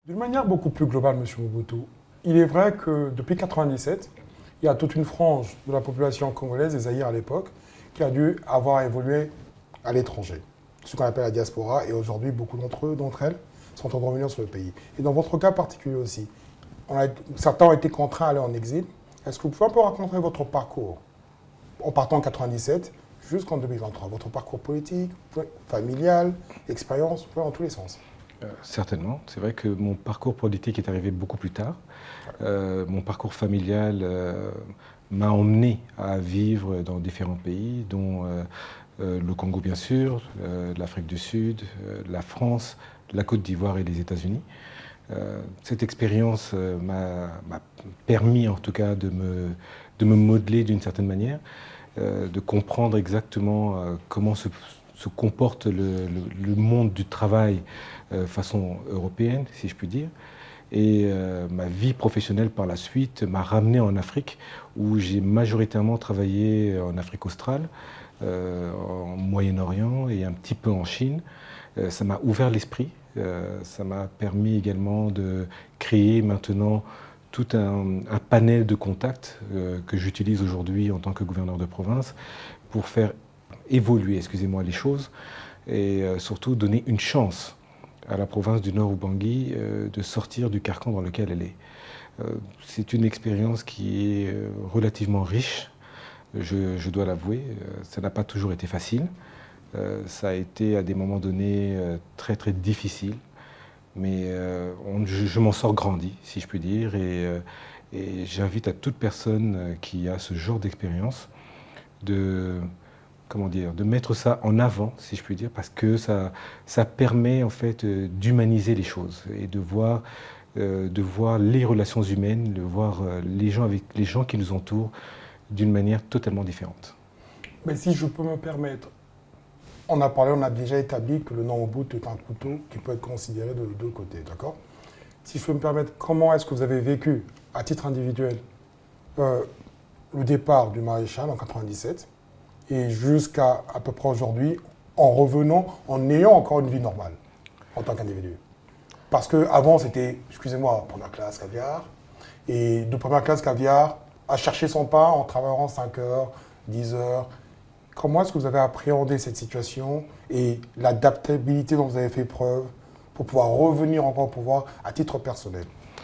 D'une manière beaucoup plus globale, M. Mobutu, il est vrai que depuis 1997, il y a toute une frange de la population congolaise, des Zaïre à l'époque, qui a dû avoir évolué à l'étranger, ce qu'on appelle la diaspora, et aujourd'hui, beaucoup d'entre elles sont en train de revenir sur le pays. Et dans votre cas particulier aussi, certains ont été contraints à aller en exil. Est-ce que vous pouvez un peu raconter votre parcours en partant en 1997 jusqu'en 2023, votre parcours politique, familial, expérience, en tous les sens? Certainement. C'est vrai que mon parcours politique est arrivé beaucoup plus tard. Mon parcours familial m'a emmené à vivre dans différents pays, dont le Congo bien sûr, l'Afrique du Sud, la France, la Côte d'Ivoire et les États-Unis. Cette expérience m'a permis en tout cas de me modeler d'une certaine manière, de comprendre exactement comment se comporte le monde du travail façon européenne, si je puis dire. Et ma vie professionnelle par la suite m'a ramené en Afrique, où j'ai majoritairement travaillé en Afrique australe, en Moyen-Orient et un petit peu en Chine. Ça m'a ouvert l'esprit, ça m'a permis également de créer maintenant tout un panel de contacts que j'utilise aujourd'hui en tant que gouverneur de province pour faire évoluer, excusez-moi, les choses et surtout donner une chance à la province du Nord Ubangi de sortir du carcan dans lequel elle est. C'est une expérience qui est relativement riche, je dois l'avouer. Ça n'a pas toujours été facile. Ça a été à des moments donnés très très difficile, mais je m'en sors grandi, si je puis dire, et j'invite à toute personne qui a ce genre d'expérience de, comment dire, de mettre ça en avant, si je puis dire, parce que ça permet en fait d'humaniser les choses et de voir les relations humaines, de voir les gens qui nous entourent d'une manière totalement différente. Mais si je peux me permettre, on a déjà établi que le Nord-Mobutu est un couteau qui peut être considéré de deux côtés, d'accord? Si je peux me permettre, comment est-ce que vous avez vécu, à titre individuel, le départ du maréchal en 97 et jusqu'à à peu près aujourd'hui, en revenant, en ayant encore une vie normale en tant qu'individu? Parce qu'avant, c'était, excusez-moi, première classe caviar, et de première classe caviar à chercher son pain en travaillant 5 heures, 10 heures. Comment est-ce que vous avez appréhendé cette situation et l'adaptabilité dont vous avez fait preuve pour pouvoir revenir encore au pouvoir à titre personnel?